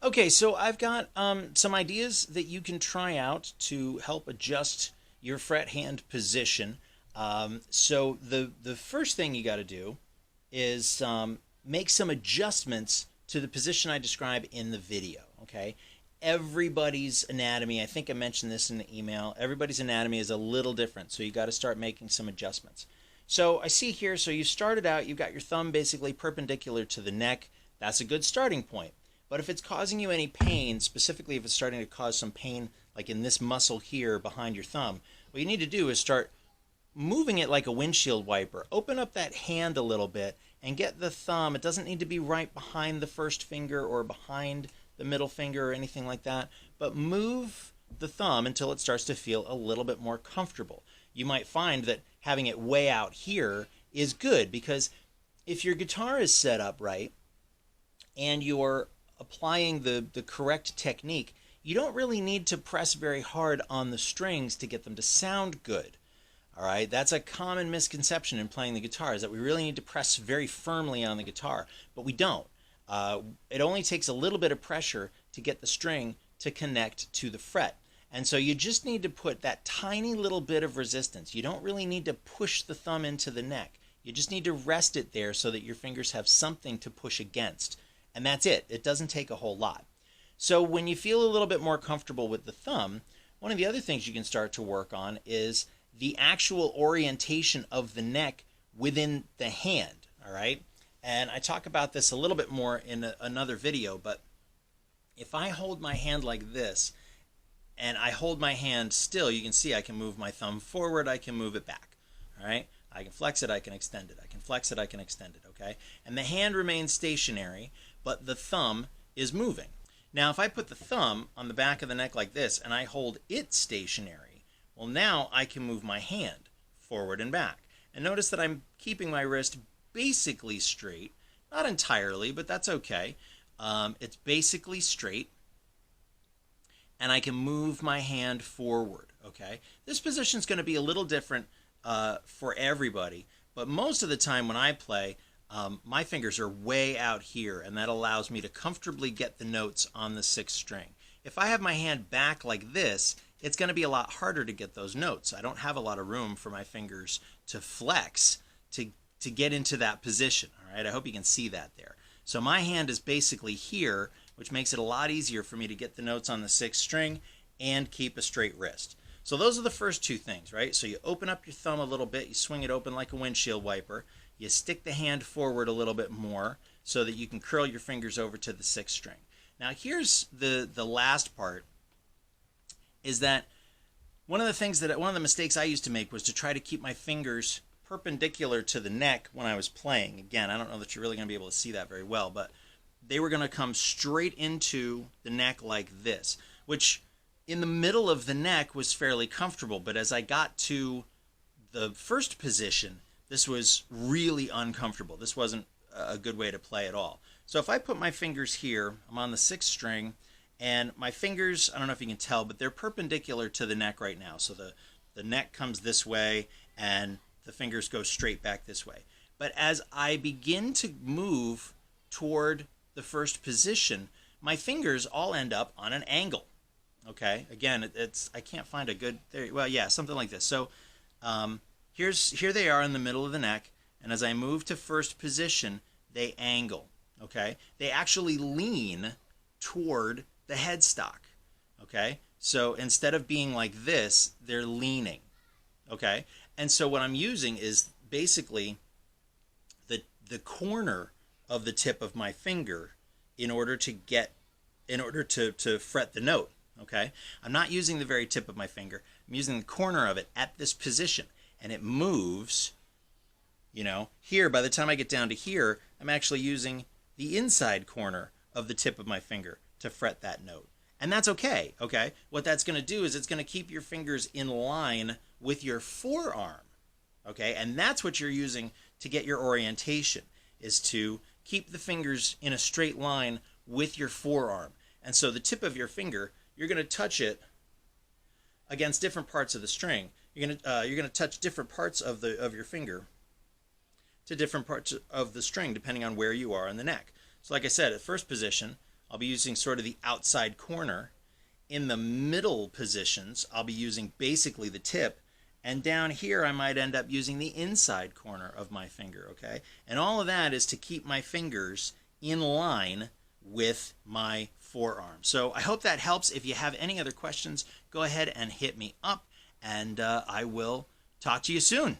Okay, so I've got some ideas that you can try out to help adjust your fret hand position. So the first thing you got to do is make some adjustments to the position I describe in the video. Okay, everybody's anatomy, I think I mentioned this in the email, everybody's anatomy is a little different, so you got to start making some adjustments. So I see here, so you started out, you've got your thumb basically perpendicular to the neck. That's a good starting point. But if it's causing you any pain, specifically if it's starting to cause some pain like in this muscle here behind your thumb, what you need to do is start moving it like a windshield wiper. Open up that hand a little bit and get the thumb. It doesn't need to be right behind the first finger or behind the middle finger or anything like that, but move the thumb until it starts to feel a little bit more comfortable. You might find that having it way out here is good because if your guitar is set up right and you're applying the correct technique, you don't really need to press very hard on the strings to get them to sound good. All right, that's a common misconception in playing the guitar, is that we really need to press very firmly on the guitar, but we don't. It only takes a little bit of pressure to get the string to connect to the fret. And so you just need to put that tiny little bit of resistance. You don't really need to push the thumb into the neck. You just need to rest it there so that your fingers have something to push against. And that's it. It doesn't take a whole lot. So when you feel a little bit more comfortable with the thumb, one of the other things you can start to work on is the actual orientation of the neck within the hand. All right? And I talk about this a little bit more in another video, but if I hold my hand like this and I hold my hand still, you can see I can move my thumb forward, I can move it back. All right? I can flex it, I can extend it. I can flex it, I can extend it, okay? And the hand remains stationary, but the thumb is moving. Now, if I put the thumb on the back of the neck like this and I hold it stationary, well, now I can move my hand forward and back. And notice that I'm keeping my wrist basically straight. Not entirely, but that's okay. It's basically straight. And I can move my hand forward, okay? This position is going to be a little different for everybody, but most of the time when I play, my fingers are way out here, and that allows me to comfortably get the notes on the sixth string. If I have my hand back like this, it's going to be a lot harder to get those notes. I don't have a lot of room for my fingers to flex to get into that position. All right, I hope you can see that there. So my hand is basically here, which makes it a lot easier for me to get the notes on the sixth string and keep a straight wrist. So those are the first two things, right? So you open up your thumb a little bit, you swing it open like a windshield wiper, you stick the hand forward a little bit more so that you can curl your fingers over to the sixth string. Now here's the last part, is that one of the mistakes I used to make was to try to keep my fingers perpendicular to the neck when I was playing. Again, I don't know that you're really going to be able to see that very well, but they were going to come straight into the neck like this, which in the middle of the neck was fairly comfortable, but as I got to the first position, this was really uncomfortable. This wasn't a good way to play at all. So if I put my fingers here, I'm on the sixth string, and my fingers, I don't know if you can tell, but they're perpendicular to the neck right now. So the neck comes this way, and the fingers go straight back this way. But as I begin to move toward the first position, my fingers all end up on an angle. Okay, again, I can't find a good, well, yeah, something like this. So here they are in the middle of the neck, and as I move to first position, they angle. Okay, they actually lean toward the headstock. Okay, so instead of being like this, they're leaning. Okay, and so what I'm using is basically the corner of the tip of my finger in order to fret the note. Okay, I'm not using the very tip of my finger. I'm using the corner of it at this position, and it moves. You know, here, by the time I get down to here, I'm actually using the inside corner of the tip of my finger to fret that note. And that's okay, okay? What that's going to do is it's going to keep your fingers in line with your forearm, okay? And that's what you're using to get your orientation, is to keep the fingers in a straight line with your forearm. And so the tip of your finger, you're going to touch it against different parts of the string. You're going to touch different parts of your finger to different parts of the string depending on where you are in the neck. So like I said, at first position, I'll be using sort of the outside corner. In the middle positions, I'll be using basically the tip. And down here, I might end up using the inside corner of my finger, okay? And all of that is to keep my fingers in line with my forearm. So I hope that helps. If you have any other questions, go ahead and hit me up, and I will talk to you soon.